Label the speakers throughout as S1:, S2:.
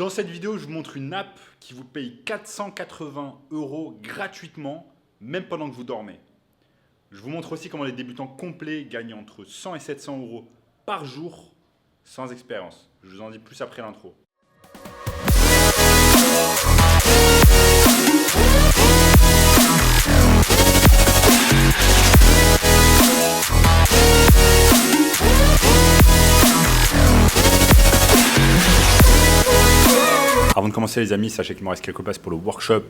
S1: Dans cette vidéo, je vous montre une app qui vous paye 480 € gratuitement, même pendant que vous dormez. Je vous montre aussi comment les débutants complets gagnent entre 100 et 700 € par jour sans expérience. Je vous en dis plus après l'intro. Avant de commencer les amis, sachez qu'il me reste quelques places pour le workshop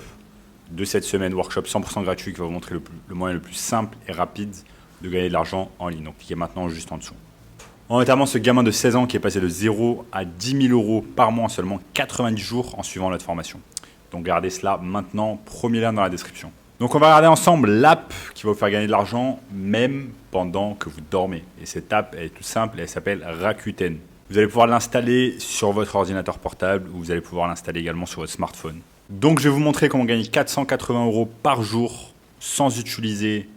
S1: de cette semaine, workshop 100% gratuit qui va vous montrer le moyen le plus simple et rapide de gagner de l'argent en ligne. Donc cliquez maintenant juste en dessous. Notamment ce gamin de 16 ans qui est passé de 0 à 10 000 € par mois en seulement 90 jours en suivant notre formation. Donc gardez cela maintenant, premier lien dans la description. Donc on va regarder ensemble l'app qui va vous faire gagner de l'argent même pendant que vous dormez. Et cette app elle est toute simple et elle s'appelle Rakuten. Vous allez pouvoir l'installer sur votre ordinateur portable ou vous allez pouvoir l'installer également sur votre smartphone. Donc je vais vous montrer comment gagner 480 € par jour sans utiliser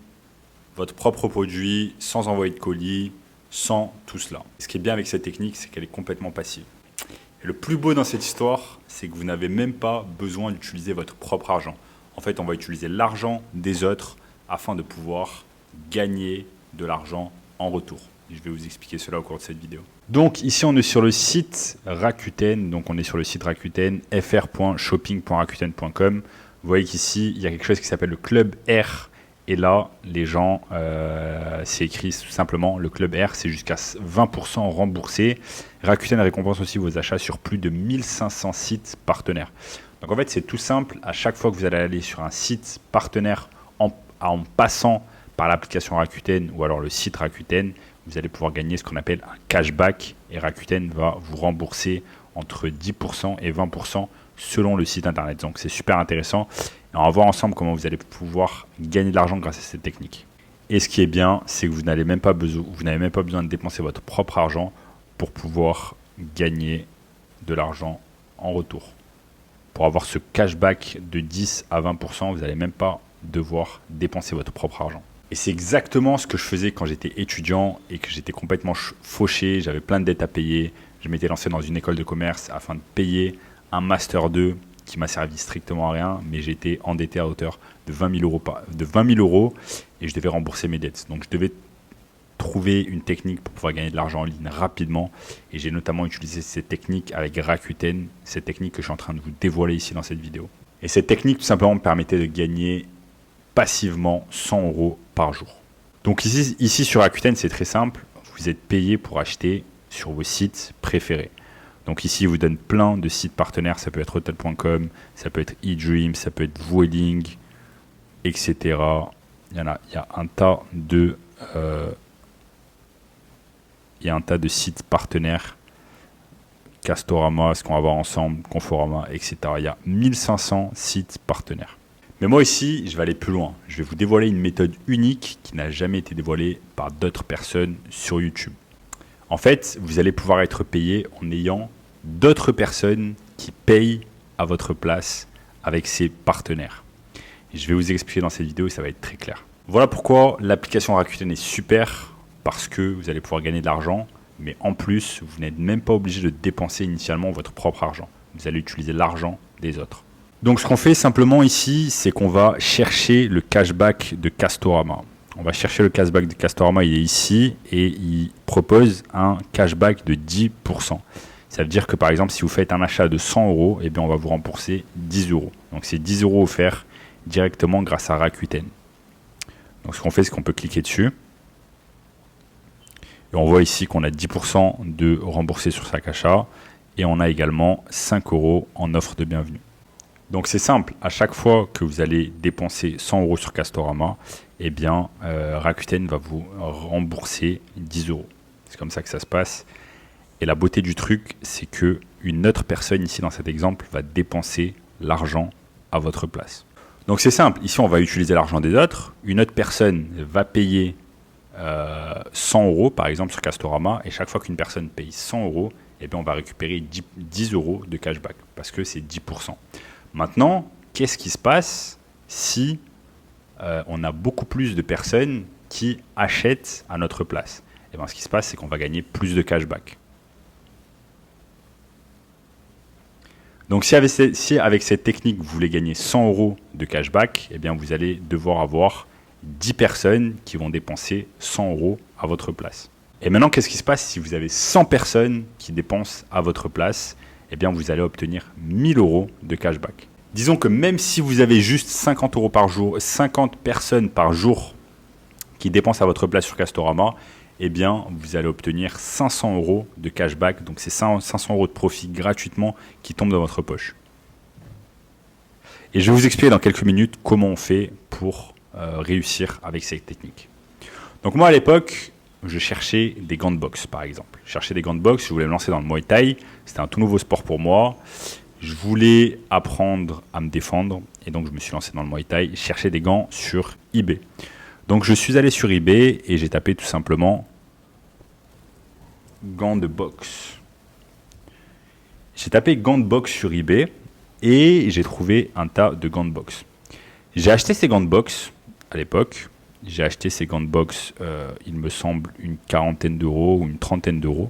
S1: votre propre produit, sans envoyer de colis, sans tout cela. Ce qui est bien avec cette technique, c'est qu'elle est complètement passive. Et le plus beau dans cette histoire, c'est que vous n'avez même pas besoin d'utiliser votre propre argent. En fait, on va utiliser l'argent des autres afin de pouvoir gagner de l'argent en retour. Je vais vous expliquer cela au cours de cette vidéo. Donc ici, on est sur le site Rakuten. Donc on est sur le site Rakuten, fr.shopping.rakuten.com. Vous voyez qu'ici, il y a quelque chose qui s'appelle le Club R. Et là, les gens, c'est écrit tout simplement, le Club R, c'est jusqu'à 20% remboursé. Rakuten récompense aussi vos achats sur plus de 1500 sites partenaires. Donc en fait, c'est tout simple. À chaque fois que vous allez aller sur un site partenaire en passant par l'application Rakuten ou alors le site Rakuten, vous allez pouvoir gagner ce qu'on appelle un cashback. Et Rakuten va vous rembourser entre 10% et 20% selon le site internet. Donc c'est super intéressant. Et on va voir ensemble comment vous allez pouvoir gagner de l'argent grâce à cette technique. Et ce qui est bien, c'est que vous n'avez même pas besoin de dépenser votre propre argent pour pouvoir gagner de l'argent en retour. Pour avoir ce cashback de 10 à 20%, vous n'allez même pas devoir dépenser votre propre argent. Et c'est exactement ce que je faisais quand j'étais étudiant et que j'étais complètement fauché, j'avais plein de dettes à payer. Je m'étais lancé dans une école de commerce afin de payer un Master 2 qui m'a servi strictement à rien, mais j'étais endetté à hauteur de 20 000 € et je devais rembourser mes dettes. Donc je devais trouver une technique pour pouvoir gagner de l'argent en ligne rapidement et j'ai notamment utilisé cette technique avec Rakuten, cette technique que je suis en train de vous dévoiler ici dans cette vidéo. Et cette technique tout simplement me permettait de gagner passivement 100 € par jour. Donc ici sur Rakuten, c'est très simple, vous êtes payé pour acheter sur vos sites préférés. Donc ici, il vous donne plein de sites partenaires. Ça peut être hotel.com, ça peut être eDream, ça peut être Vueling, etc. Il y a un tas de sites partenaires. Castorama, ce qu'on va voir ensemble, Conforama, etc. Il y a 1500 sites partenaires. Mais moi ici, je vais aller plus loin. Je vais vous dévoiler une méthode unique qui n'a jamais été dévoilée par d'autres personnes sur YouTube. En fait, vous allez pouvoir être payé en ayant d'autres personnes qui payent à votre place avec ces partenaires. Et je vais vous expliquer dans cette vidéo et ça va être très clair. Voilà pourquoi l'application Rakuten est super, parce que vous allez pouvoir gagner de l'argent, mais en plus, vous n'êtes même pas obligé de dépenser initialement votre propre argent. Vous allez utiliser l'argent des autres. Donc ce qu'on fait simplement ici, c'est qu'on va chercher le cashback de Castorama. On va chercher le cashback de Castorama, il est ici et il propose un cashback de 10%. Ça veut dire que par exemple, si vous faites un achat de 100 €, eh bien, on va vous rembourser 10 €. Donc c'est 10 € offerts directement grâce à Rakuten. Donc ce qu'on fait, c'est qu'on peut cliquer dessus. Et on voit ici qu'on a 10% de remboursé sur chaque achat et on a également 5 € en offre de bienvenue. Donc c'est simple, à chaque fois que vous allez dépenser 100 € sur Castorama, eh bien Rakuten va vous rembourser 10 €. C'est comme ça que ça se passe. Et la beauté du truc, c'est que une autre personne ici dans cet exemple va dépenser l'argent à votre place. Donc c'est simple, ici on va utiliser l'argent des autres. Une autre personne va payer 100 € par exemple sur Castorama et chaque fois qu'une personne paye 100 €, eh bien, on va récupérer 10 € de cashback parce que c'est 10%. Maintenant, qu'est-ce qui se passe si on a beaucoup plus de personnes qui achètent à notre place? Et bien, ce qui se passe, c'est qu'on va gagner plus de cashback. Donc si avec cette technique, vous voulez gagner 100 euros de cashback, eh bien, vous allez devoir avoir 10 personnes qui vont dépenser 100 euros à votre place. Et maintenant, qu'est-ce qui se passe si vous avez 100 personnes qui dépensent à votre place? Eh bien, vous allez obtenir 1000 euros de cashback. Disons que même si vous avez juste 50 euros par jour, 50 personnes par jour qui dépensent à votre place sur Castorama, eh bien, vous allez obtenir 500 euros de cashback. Donc, c'est 500 euros de profit gratuitement qui tombent dans votre poche. Et je vais vous expliquer dans quelques minutes comment on fait pour réussir avec cette technique. Donc, moi, à l'époque, je cherchais des gants de boxe, par exemple. Je cherchais des gants de boxe, je voulais me lancer dans le Muay Thai. C'était un tout nouveau sport pour moi. Je voulais apprendre à me défendre. Et donc, je me suis lancé dans le Muay Thai. Je cherchais des gants sur eBay. Donc, je suis allé sur eBay et j'ai tapé tout simplement gants de boxe. J'ai tapé gants de boxe sur eBay et j'ai trouvé un tas de gants de boxe. J'ai acheté ces gants de boxe à l'époque. J'ai acheté ces gants de boxe, il me semble, une quarantaine d'euros ou une trentaine d'euros.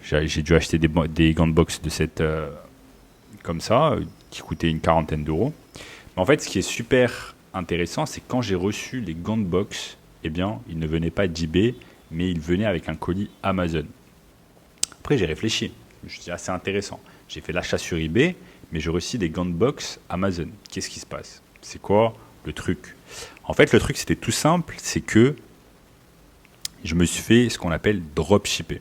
S1: J'ai dû acheter des gants de boxe de cette, comme ça, qui coûtaient une quarantaine d'euros. Mais en fait, ce qui est super intéressant, c'est quand j'ai reçu les gants de boxe, eh bien, ils ne venaient pas d'eBay, mais ils venaient avec un colis Amazon. Après, j'ai réfléchi. Je me suis dit, ah, c'est intéressant. J'ai fait l'achat sur eBay, mais j'ai reçu des gants de boxe Amazon. Qu'est-ce qui se passe? C'est quoi le truc? En fait, le truc, c'était tout simple, c'est que je me suis fait ce qu'on appelle dropshipper.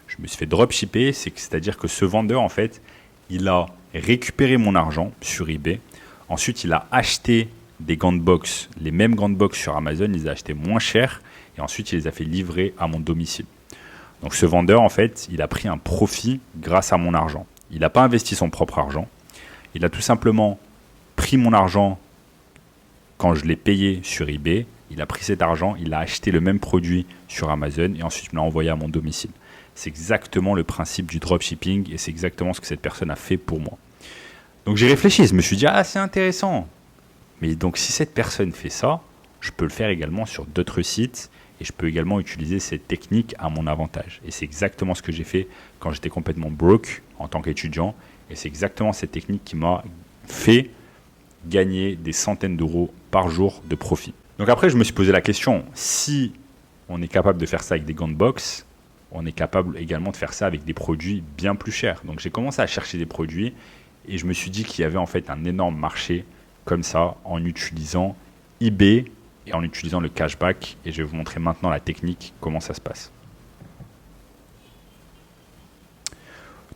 S1: Je me suis fait dropshipper, c'est-à-dire que ce vendeur, en fait, il a récupéré mon argent sur eBay. Ensuite, il a acheté des gants de boxe, les mêmes gants de boxe sur Amazon, il les a achetés moins cher et ensuite, il les a fait livrer à mon domicile. Donc, ce vendeur, en fait, il a pris un profit grâce à mon argent. Il n'a pas investi son propre argent. Il a tout simplement pris mon argent quand je l'ai payé sur eBay, il a pris cet argent, il a acheté le même produit sur Amazon et ensuite me l'a envoyé à mon domicile. C'est exactement le principe du dropshipping et c'est exactement ce que cette personne a fait pour moi. Donc j'ai réfléchi, je me suis dit, ah c'est intéressant. Mais donc si cette personne fait ça, je peux le faire également sur d'autres sites et je peux également utiliser cette technique à mon avantage. Et c'est exactement ce que j'ai fait quand j'étais complètement broke en tant qu'étudiant. Et c'est exactement cette technique qui m'a fait gagner des centaines d'euros par jour de profit. Donc après, je me suis posé la question, si on est capable de faire ça avec des gants de boxe, on est capable également de faire ça avec des produits bien plus chers. Donc j'ai commencé à chercher des produits et je me suis dit qu'il y avait en fait un énorme marché comme ça en utilisant eBay et en utilisant le cashback. Et je vais vous montrer maintenant la technique, comment ça se passe.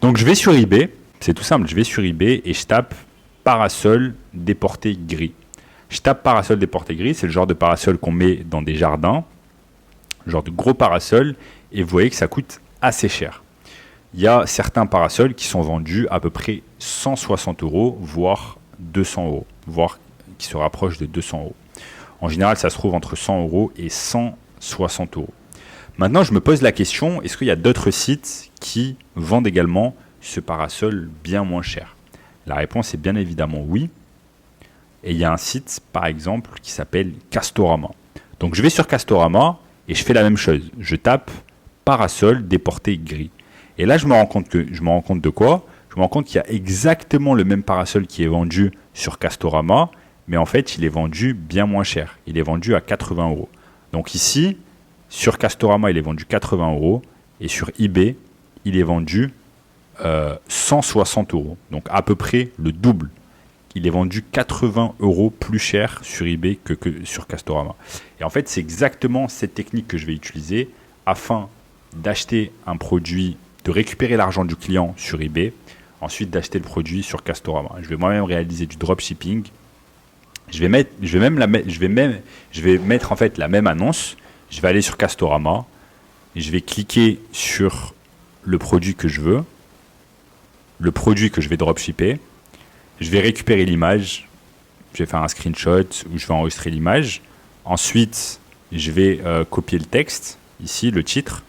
S1: Donc je vais sur eBay, c'est tout simple, je vais sur eBay et je tape parasol déporté gris. Je tape parasol déporté gris, c'est le genre de parasol qu'on met dans des jardins, genre de gros parasol, et vous voyez que ça coûte assez cher. Il y a certains parasols qui sont vendus à peu près 160 euros, voire 200 euros, voire qui se rapprochent de 200 euros. En général, ça se trouve entre 100 euros et 160 euros. Maintenant, je me pose la question, est-ce qu'il y a d'autres sites qui vendent également ce parasol bien moins cher? La réponse est bien évidemment oui. Et il y a un site, par exemple, qui s'appelle Castorama. Donc, je vais sur Castorama et je fais la même chose. Je tape parasol déporté gris. Et là, je me rends compte de quoi? Je me rends compte qu'il y a exactement le même parasol qui est vendu sur Castorama, mais en fait, il est vendu bien moins cher. Il est vendu à 80 euros. Donc ici, sur Castorama, il est vendu 80 euros et sur eBay, il est vendu 160 euros, donc à peu près le double. Il est vendu 80 euros plus cher sur eBay que sur Castorama. Et en fait, c'est exactement cette technique que je vais utiliser afin d'acheter un produit, de récupérer l'argent du client sur eBay, ensuite d'acheter le produit sur Castorama. Je vais moi-même réaliser du dropshipping. Je vais mettre en fait la même annonce. Je vais aller sur Castorama et je vais cliquer sur le produit que je veux, le produit que je vais dropshipper. Je vais récupérer l'image, je vais faire un screenshot où je vais enregistrer l'image. Ensuite, je vais copier le texte, ici le titre,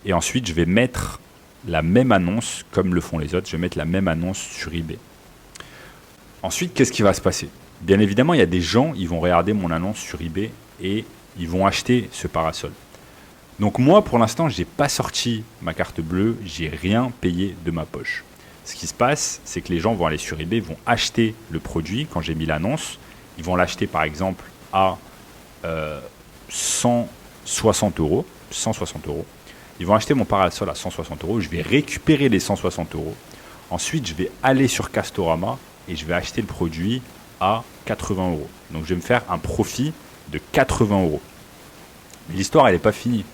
S1: et ensuite je vais mettre la même annonce comme le font les autres. Je vais mettre la même annonce sur eBay. Ensuite, qu'est-ce qui va se passer? Bien évidemment, il y a des gens, ils vont regarder mon annonce sur eBay et ils vont acheter ce parasol. Donc moi, pour l'instant, je n'ai pas sorti ma carte bleue, j'ai rien payé de ma poche. ce qui se passe, c'est que les gens vont aller sur eBay, vont acheter le produit quand j'ai mis l'annonce. Ils vont l'acheter par exemple à 160 euros. 160 euros. Ils vont acheter mon parasol à 160 euros. Je vais récupérer les 160 euros. Ensuite, je vais aller sur Castorama et je vais acheter le produit à 80 euros. Donc, je vais me faire un profit de 80 euros. Mais l'histoire, elle n'est pas finie.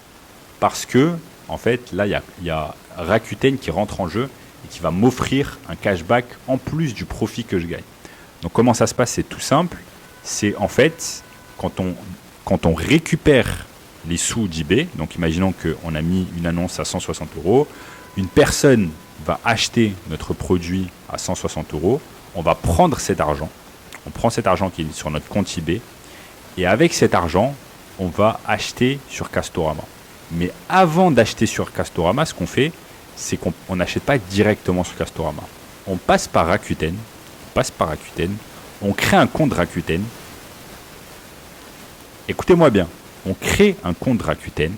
S1: Parce que, en fait, là, il y a Rakuten qui rentre en jeu et qui va m'offrir un cashback en plus du profit que je gagne. Donc, comment ça se passe? C'est tout simple. C'est en fait, quand on récupère les sous d'eBay, donc imaginons qu'on a mis une annonce à 160 euros, une personne va acheter notre produit à 160 euros, on va prendre cet argent, on prend cet argent qui est sur notre compte eBay, et avec cet argent, on va acheter sur Castorama. Mais avant d'acheter sur Castorama, ce qu'on fait, c'est qu'on n'achète pas directement sur Castorama. On passe par Rakuten, on crée un compte Rakuten. Écoutez-moi bien, on crée un compte Rakuten.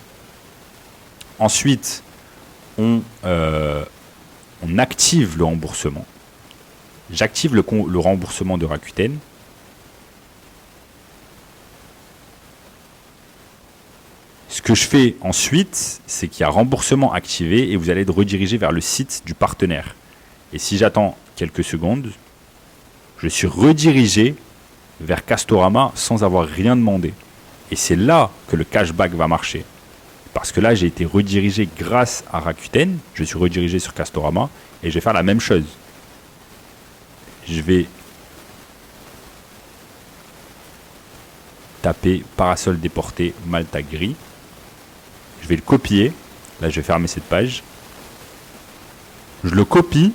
S1: Ensuite, on active le remboursement. J'active le remboursement de Rakuten. Ce que je fais ensuite, c'est qu'il y a remboursement activé et vous allez être redirigé vers le site du partenaire. Et si j'attends quelques secondes, je suis redirigé vers Castorama sans avoir rien demandé. Et c'est là que le cashback va marcher. Parce que là, j'ai été redirigé grâce à Rakuten. Je suis redirigé sur Castorama et je vais faire la même chose. Je vais taper parasol déporté Malta gris. Je vais le copier. Là, je vais fermer cette page. Je le copie.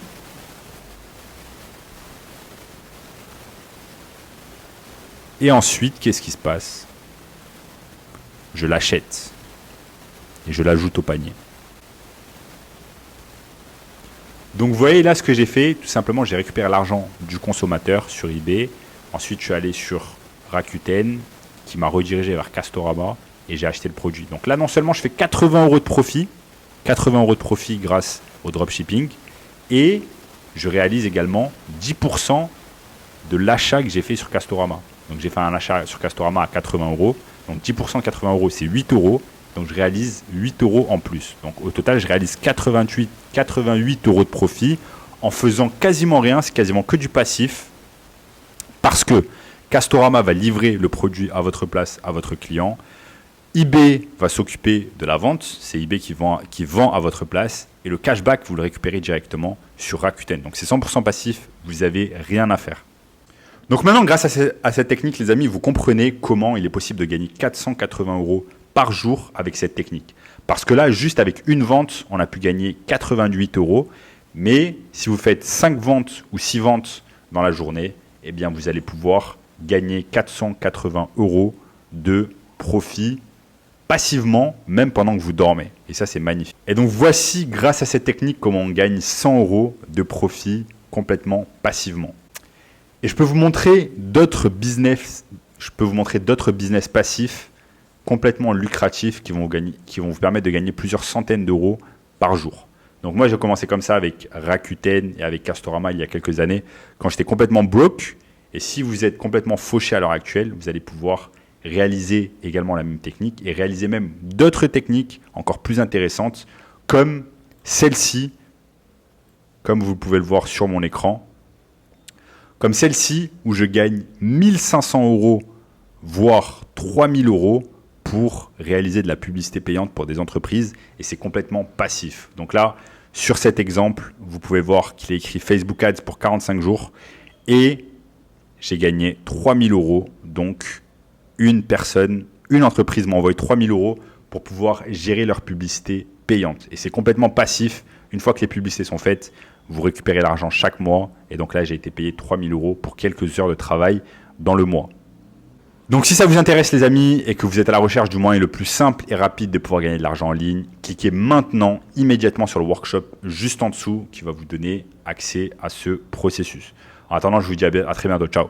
S1: Et ensuite, qu'est-ce qui se passe? Je l'achète. Et je l'ajoute au panier. Donc, vous voyez là ce que j'ai fait. Tout simplement, j'ai récupéré l'argent du consommateur sur eBay. Ensuite, je suis allé sur Rakuten, qui m'a redirigé vers Castorama. Et j'ai acheté le produit. Donc là, non seulement je fais 80 euros de profit, grâce au dropshipping, et je réalise également 10% de l'achat que j'ai fait sur Castorama. Donc j'ai fait un achat sur Castorama à 80 euros. Donc 10% de 80 euros, c'est 8 euros. Donc je réalise 8 euros en plus. Donc au total, je réalise 88 euros de profit en faisant quasiment rien. C'est quasiment que du passif. Parce que Castorama va livrer le produit à votre place, à votre client. eBay va s'occuper de la vente, c'est eBay qui vend à votre place et le cashback, vous le récupérez directement sur Rakuten. Donc c'est 100% passif, vous n'avez rien à faire. Donc maintenant, grâce à cette technique, les amis, vous comprenez comment il est possible de gagner 480 euros par jour avec cette technique. Parce que là, juste avec une vente, on a pu gagner 88 euros. Mais si vous faites 5 ventes ou 6 ventes dans la journée, eh bien, vous allez pouvoir gagner 480 euros de profit passivement, même pendant que vous dormez. Et ça, c'est magnifique. Et donc, voici, grâce à cette technique, comment on gagne 100 euros de profit complètement passivement. Et je peux vous montrer d'autres business passifs complètement lucratifs qui vont vous permettre de gagner plusieurs centaines d'euros par jour. Donc, moi, j'ai commencé comme ça avec Rakuten et avec Castorama il y a quelques années, quand j'étais complètement broke. Et si vous êtes complètement fauché à l'heure actuelle, vous allez pouvoir réaliser également la même technique et réaliser même d'autres techniques encore plus intéressantes comme celle-ci, comme vous pouvez le voir sur mon écran, comme celle-ci où je gagne 1500 euros voire 3000 euros pour réaliser de la publicité payante pour des entreprises et c'est complètement passif. Donc là, sur cet exemple, vous pouvez voir qu'il est écrit Facebook Ads pour 45 jours et j'ai gagné 3000 euros. Donc, une entreprise m'a envoyé 3000 euros pour pouvoir gérer leur publicité payante. Et c'est complètement passif. Une fois que les publicités sont faites, vous récupérez l'argent chaque mois. Et donc là, j'ai été payé 3000 euros pour quelques heures de travail dans le mois. Donc si ça vous intéresse les amis et que vous êtes à la recherche du moyen le plus simple et rapide de pouvoir gagner de l'argent en ligne, cliquez maintenant, immédiatement sur le workshop juste en dessous qui va vous donner accès à ce processus. En attendant, je vous dis à très bientôt. Ciao.